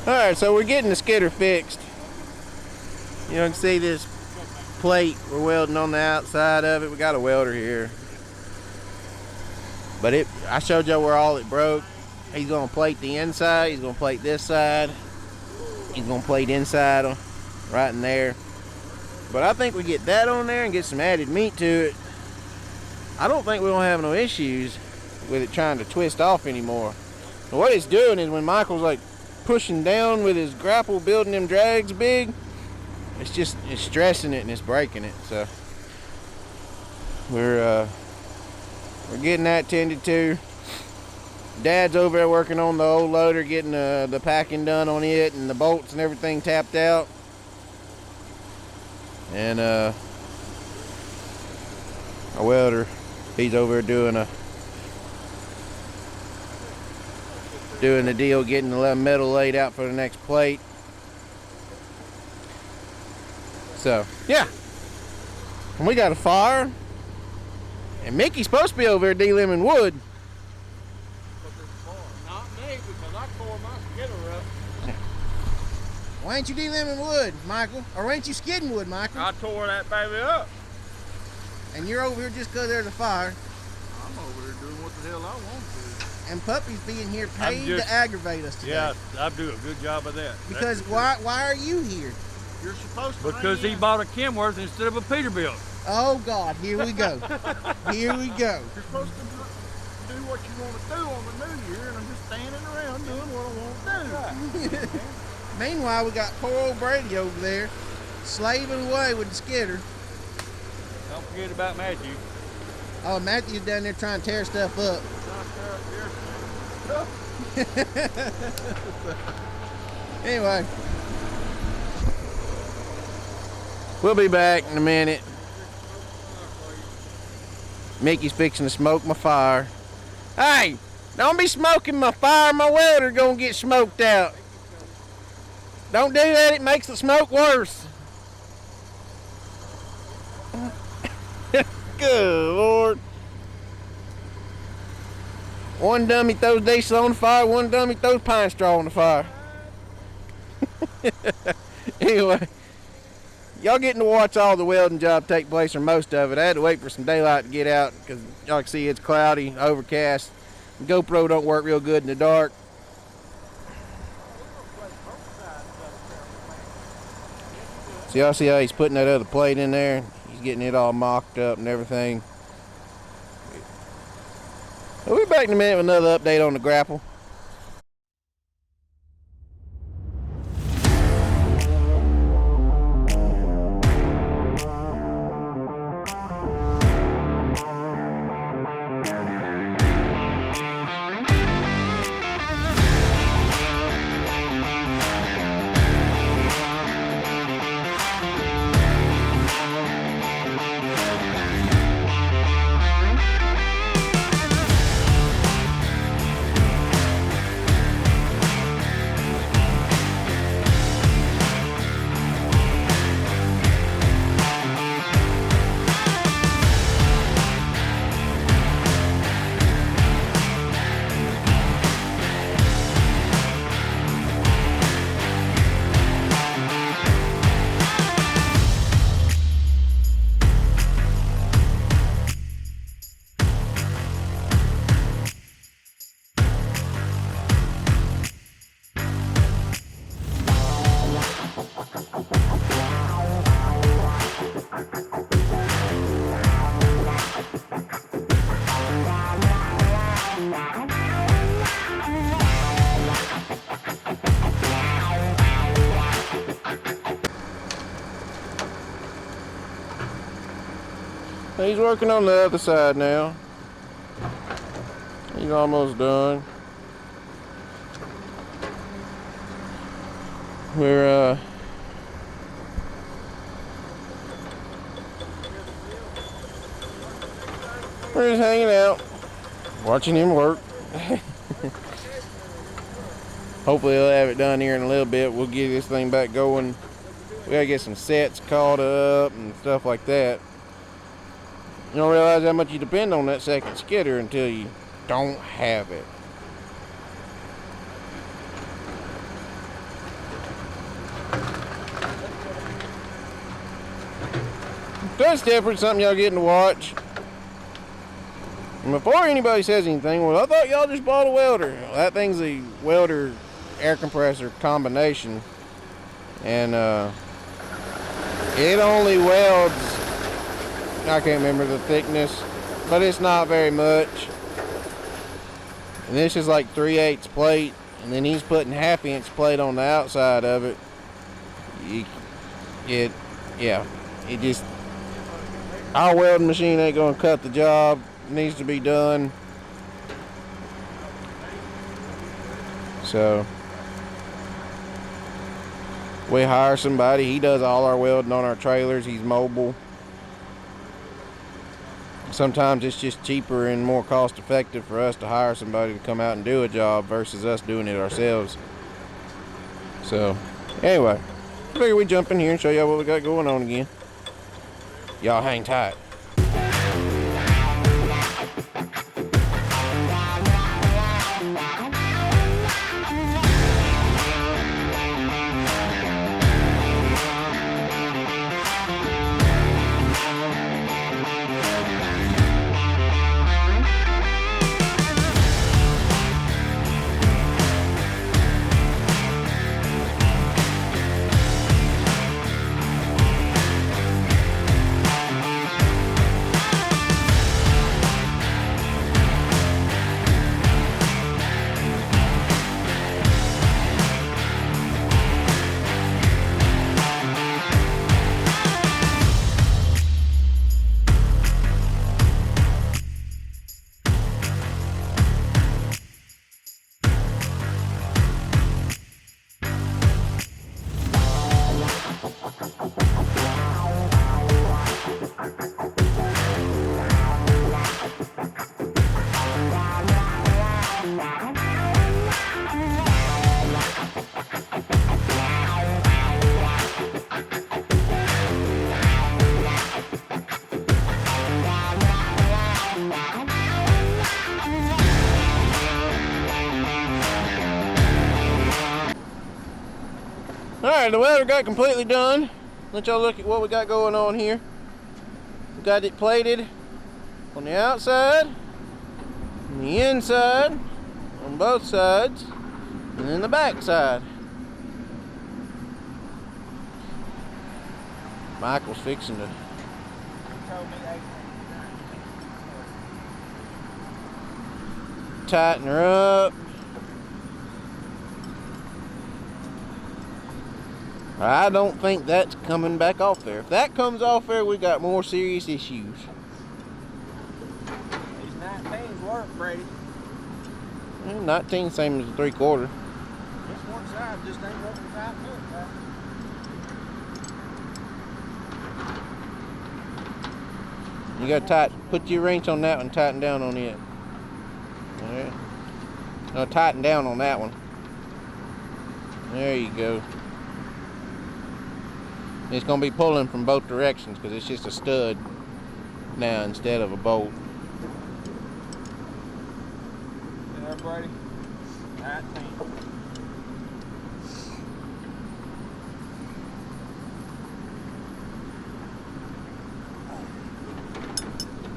Alright, so we're getting the skidder fixed. You can see this plate we're welding on the outside of it. We got a welder here. But I showed you where all it broke. He's gonna plate the inside, he's gonna plate this side, he's gonna plate inside right in there. But I think we get that on there and get some added meat to it. I don't think we're gonna have no issues with it trying to twist off anymore. But what it's doing is when Michael's like pushing down with his grapple, building them drags big, it's stressing it and it's breaking it. So we're getting that tended to. Dad's over there working on the old loader, getting the packing done on it and the bolts and everything tapped out. And our welder, he's over there doing the deal, getting the metal laid out for the next plate. So yeah, and we got a fire, and Mickey's supposed to be over there delimbing wood. Not me, because I tore my skidder up. Why ain't you delimbing wood, Michael? Or ain't you skidding wood, Michael? I tore that baby up. And you're over here just because there's a fire. I'm over here doing what the hell I want to. And Puppy's being here paid to aggravate us today. Yeah, I do a good job of that. Because why are you here? You're supposed to. Because he bought a Kenworth instead of a Peterbilt. Oh God, here we go. Here we go. You're supposed to do what you want to do on the new year, and I'm just standing around doing what I want to do. Meanwhile, we got poor old Brady over there slaving away with the skidder. Don't forget about Matthew. Oh, Matthew's down there trying to tear stuff up. Anyway, we'll be back in a minute. Mickey's fixing to smoke my fire. Hey, don't be smoking my fire. My welder gonna get smoked out. Don't do that, it makes the smoke worse. Good Lord. One dummy throws diesel on the fire, one dummy throws pine straw on the fire. Anyway, y'all getting to watch all the welding job take place, or most of it. I had to wait for some daylight to get out because y'all can see it's cloudy, overcast. The GoPro don't work real good in the dark. So y'all see how he's putting that other plate in there? He's getting it all mocked up and everything. We'll be back in a minute with another update on the grapple. He's working on the other side now. He's almost done. We're just hanging out, watching him work. Hopefully he'll have it done here in a little bit. We'll get this thing back going. We gotta get some sets caught up and stuff like that. You don't realize how much you depend on that second skidder until you don't have it. So it's different, something y'all getting to watch. And before anybody says anything, well, I thought y'all just bought a welder. Well, that thing's a welder air compressor combination. And it only welds, I can't remember the thickness, but it's not very much. And this is like 3/8 plate, and then he's putting 1/2 inch plate on the outside of it. It just, our welding machine ain't gonna cut the job. It needs to be done. So we hire somebody. He does all our welding on our trailers. He's mobile. Sometimes it's just cheaper and more cost effective for us to hire somebody to come out and do a job versus us doing it ourselves. So anyway, I figure we jump in here and show y'all what we got going on again. Y'all hang tight. Alright, the welder got completely done. Let y'all look at what we got going on here. We got it plated on the outside, on the inside, on both sides, and then the back side. Michael's fixing to tighten her up. I don't think that's coming back off there. If that comes off there, we got more serious issues. These 19s work, Brady. 19 same as a 3/4. This one side just ain't working tight enough. You gotta tighten, put your wrench on that one, tighten down on it. Alright. No, tighten down on that one. There you go. It's going to be pulling from both directions because it's just a stud now instead of a bolt. There, Brady. 19.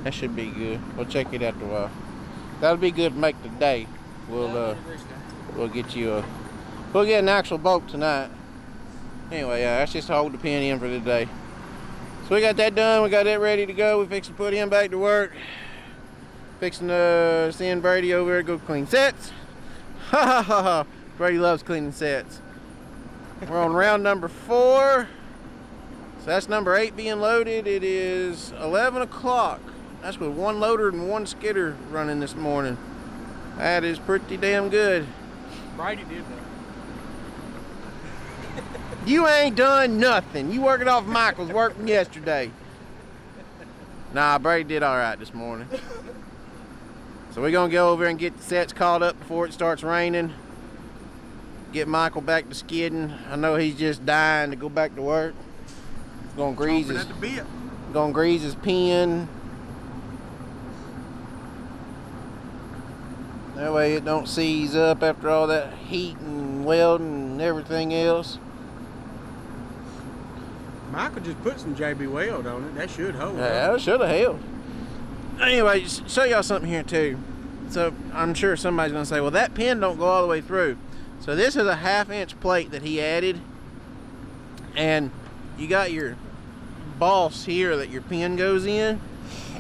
That should be good. We'll check it after a while. That'll be good to make the day. We'll get you we'll get an actual bolt tonight. Anyway, that's just to hold the pin in for the day. So we got that done. We got that ready to go. We fixing to put him back to work. Fixing to send Brady over there to go clean sets. Ha ha ha ha. Brady loves cleaning sets. We're on round number 4. So that's number 8 being loaded. It is 11 o'clock. That's with one loader and one skidder running this morning. That is pretty damn good. Brady did that. You ain't done nothing. You working off Michael's work from yesterday. Nah, Brady did all right this morning. So we're gonna go over and get the sets caught up before it starts raining. Get Michael back to skidding. I know he's just dying to go back to work. Gonna grease his pin. That way it don't seize up after all that heat and welding and everything else. Michael just put some JB Weld on it. That should hold. Yeah, it should have held. Anyway, just show y'all something here too. So I'm sure somebody's gonna say, well, that pin don't go all the way through. So this is a 1/2-inch plate that he added, and you got your boss here that your pin goes in.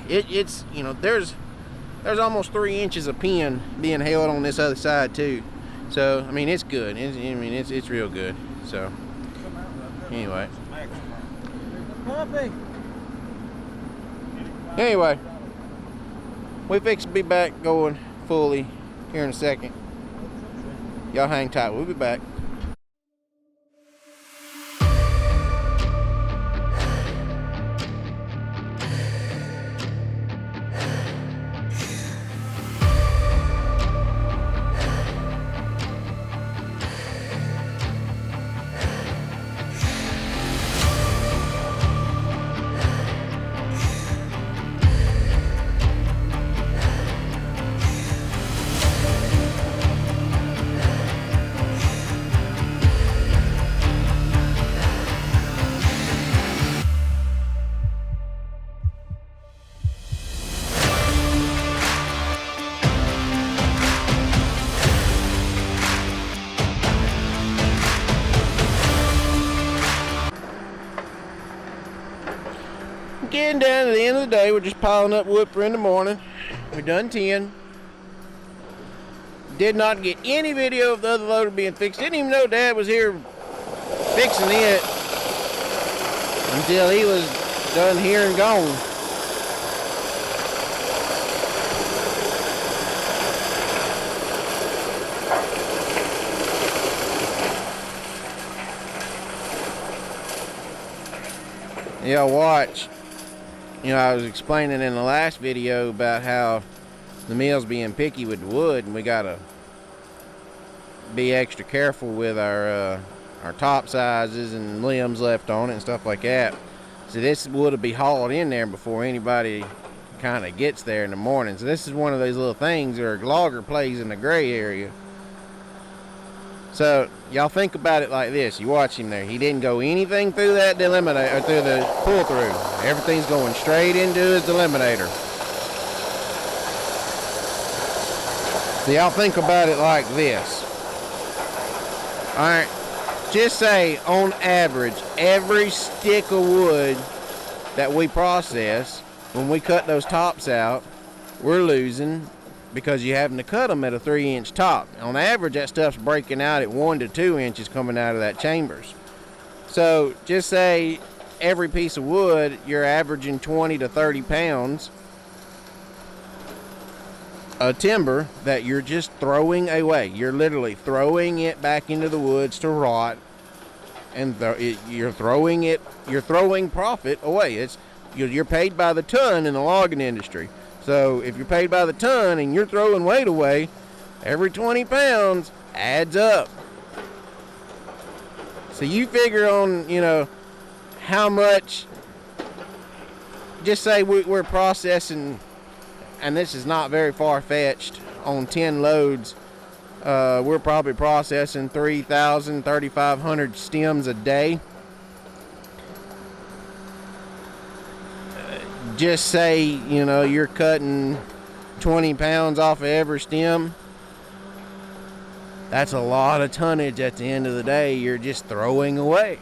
It's you know, there's almost 3 inches of pin being held on this other side too. So I mean, it's good. It's real good. So anyway. Anyway, we fix to be back going fully here in a second. Y'all hang tight. We'll be back. Getting down to the end of the day, we're just piling up wood for in the morning. We're done 10. Did not get any video of the other loader being fixed. Didn't even know Dad was here fixing it until he was done here and gone. Yeah, watch. You know, I was explaining in the last video about how the mill's being picky with the wood, and we gotta be extra careful with our top sizes and limbs left on it and stuff like that. So this wood will be hauled in there before anybody kind of gets there in the morning. So this is one of those little things where a logger plays in the gray area. So y'all think about it like this. You watch him there. He didn't go anything through that delimitator, or through the pull through. Everything's going straight into his delimitator. So y'all think about it like this. All right, just say on average, every stick of wood that we process, when we cut those tops out, we're losing, because you're having to cut them at a 3-inch top. On average, that stuff's breaking out at 1 to 2 inches coming out of that chambers. So just say every piece of wood, you're averaging 20 to 30 pounds of timber that you're just throwing away. You're literally throwing it back into the woods to rot, and you're throwing profit away. You're paid by the ton in the logging industry. So if you're paid by the ton and you're throwing weight away, every 20 pounds adds up. So you figure on, you know, how much, just say we're processing, and this is not very far-fetched, on 10 loads, we're probably processing 3,000, 3,500 stems a day. Just say, you know, you're cutting 20 pounds off of every stem. That's a lot of tonnage at the end of the day you're just throwing away.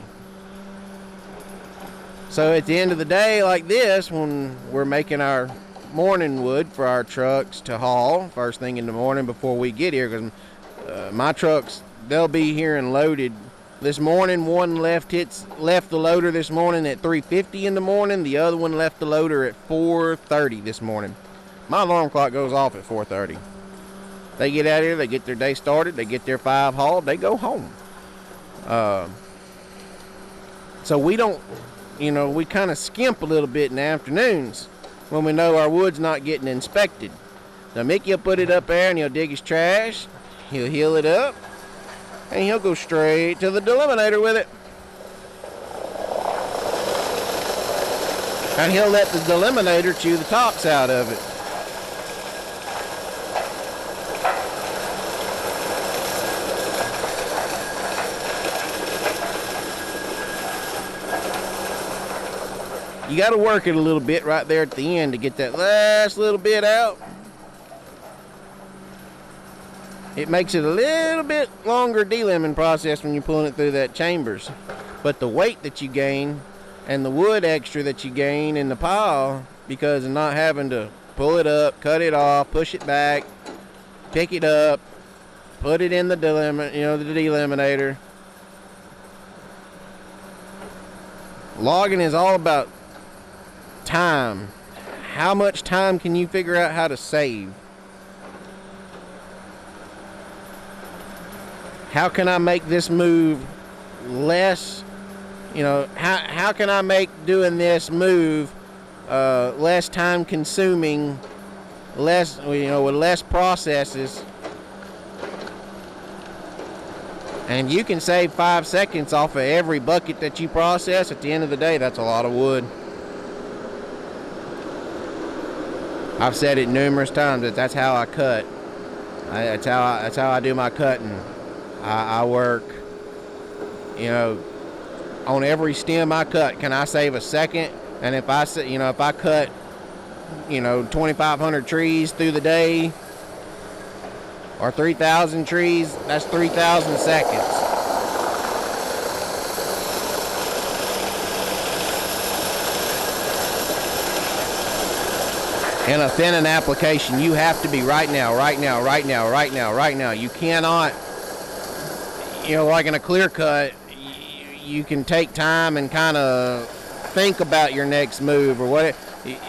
So at the end of the day, like this, when we're making our morning wood for our trucks to haul first thing in the morning before we get here, because my trucks, they'll be here and loaded. This morning, one left the loader this morning at 3:50 in the morning. The other one left the loader at 4:30 this morning. My alarm clock goes off at 4:30. They get out of here, they get their day started, they get their 5 hauled, they go home. So we don't, you know, we kind of skimp a little bit in the afternoons when we know our wood's not getting inspected. Now Mickey will put it up there and he'll dig his trash, he'll heel it up, and he'll go straight to the delimitator with it. And he'll let the delimitator chew the tops out of it. You got to work it a little bit right there at the end to get that last little bit out. It makes it a little bit longer delimbing process when you're pulling it through that chambers. But the weight that you gain and the wood extra that you gain in the pile because of not having to pull it up, cut it off, push it back, pick it up, put it in the the deliminator. Logging is all about time. How much time can you figure out how to save? How can I make this move less, how can I make doing this move less time consuming, less, with less processes? And you can save 5 seconds off of every bucket that you process. At the end of the day, that's a lot of wood. I've said it numerous times that that's how I cut. That's how I do my cutting. I work, on every stem I cut. Can I save a second? And if I cut, 2,500 trees through the day, or 3,000 trees, that's 3,000 seconds. In a thinning application, you have to be right now. You cannot, like in a clear cut, you can take time and kind of think about your next move or what.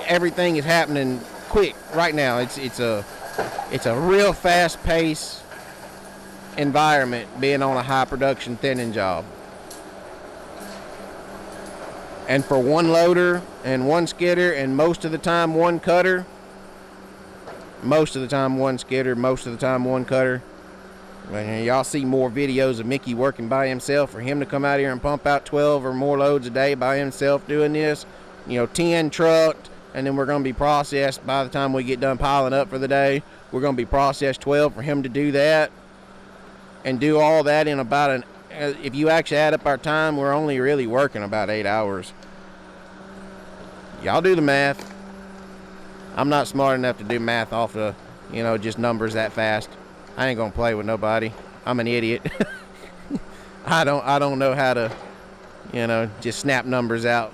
Everything is happening quick right now. It's a real fast-paced environment being on a high-production thinning job. And for one loader and one skidder and most of the time one cutter, y'all see more videos of Mickey working by himself. For him to come out here and pump out 12 or more loads a day by himself doing this, 10 trucked, and then we're going to be processed by the time we get done piling up for the day. We're going to be processed 12 for him to do that and do all that in about if you actually add up our time, we're only really working about 8 hours. Y'all do the math. I'm not smart enough to do math off of, just numbers that fast. I ain't going to play with nobody. I'm an idiot. I don't know how to, just snap numbers out.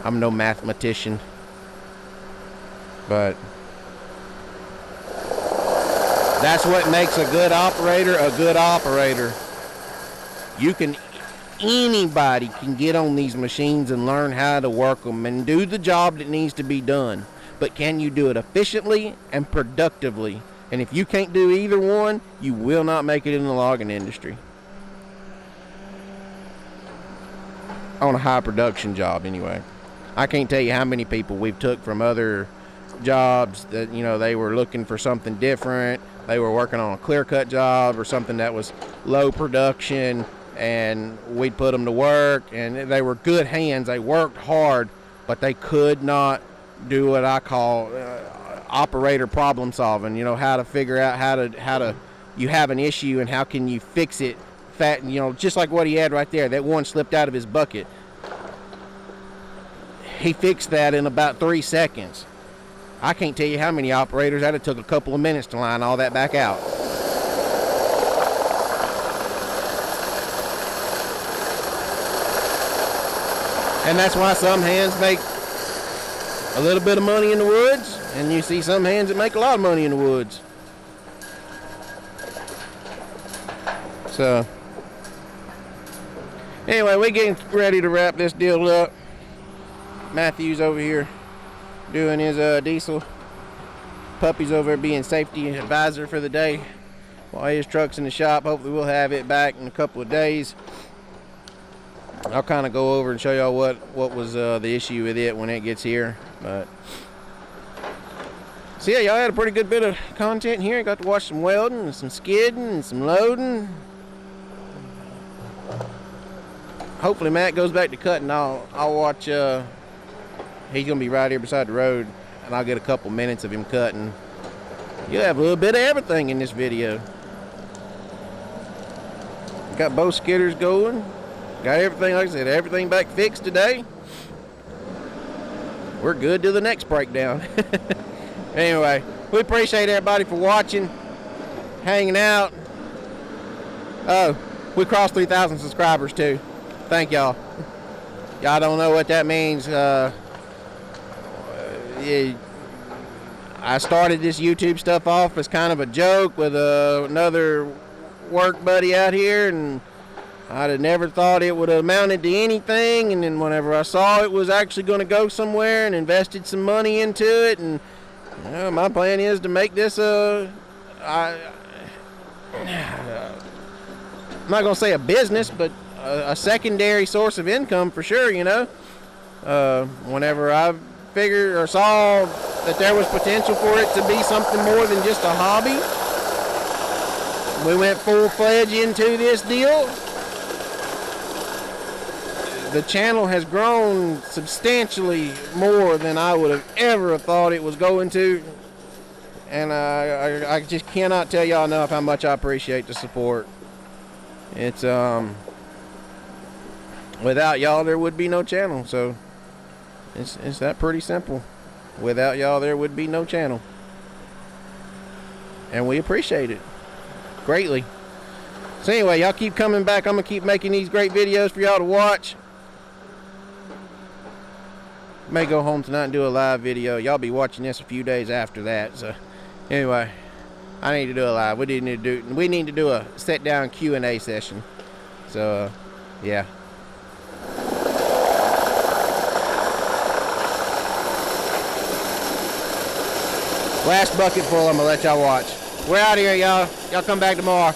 I'm no mathematician. But that's what makes a good operator a good operator. Anybody can get on these machines and learn how to work them and do the job that needs to be done. But can you do it efficiently and productively? And if you can't do either one, you will not make it in the logging industry. On a high production job anyway. I can't tell you how many people we've took from other jobs that, they were looking for something different. They were working on a clear cut job or something that was low production, and we'd put them to work, and they were good hands. They worked hard, but they could not do what I call operator problem solving. How to figure out how to you have an issue and how can you fix it just like what he had right there. That one slipped out of his bucket. He fixed that in about 3 seconds. I can't tell you how many operators that it took a couple of minutes to line all that back out. And that's why some hands make a little bit of money in the woods, and you see some hands that make a lot of money in the woods. So, anyway, we're getting ready to wrap this deal up. Matthew's over here doing his diesel. Puppy's over there being safety advisor for the day while his truck's in the shop. Hopefully we'll have it back in a couple of days. I'll kind of go over and show y'all what was the issue with it when it gets here. But so yeah, y'all had a pretty good bit of content here. Got to watch some welding and some skidding and some loading. Hopefully Matt goes back to cutting. I'll watch. He's gonna be right here beside the road, and I'll get a couple minutes of him cutting. You'll have a little bit of everything in this video. Got both skidders going. Got everything, like I said, everything back fixed today. We're good to the next breakdown. Anyway, we appreciate everybody for watching, hanging out. Oh, we crossed 3,000 subscribers too. Thank y'all. Y'all don't know what that means. Yeah, I started this YouTube stuff off as kind of a joke with another work buddy out here, and I'd have never thought it would have amounted to anything. And then whenever I saw it was actually going to go somewhere and invested some money into it, and my plan is to make this I'm not going to say a business, but a secondary source of income for sure, you know. Whenever I figured or saw that there was potential for it to be something more than just a hobby, we went full-fledged into this deal. The channel has grown substantially more than I would have ever thought it was going to. And I just cannot tell y'all enough how much I appreciate the support. It's, without y'all, there would be no channel. So, it's that pretty simple. Without y'all, there would be no channel. And we appreciate it greatly. So anyway, y'all keep coming back. I'm going to keep making these great videos for y'all to watch. May go home tonight and do a live video. Y'all be watching this a few days after that. So anyway, I need to do a live. We need to do a sit down Q&A session. So yeah. Last bucket full, I'm gonna let y'all watch. We're out of here, y'all. Y'all come back tomorrow.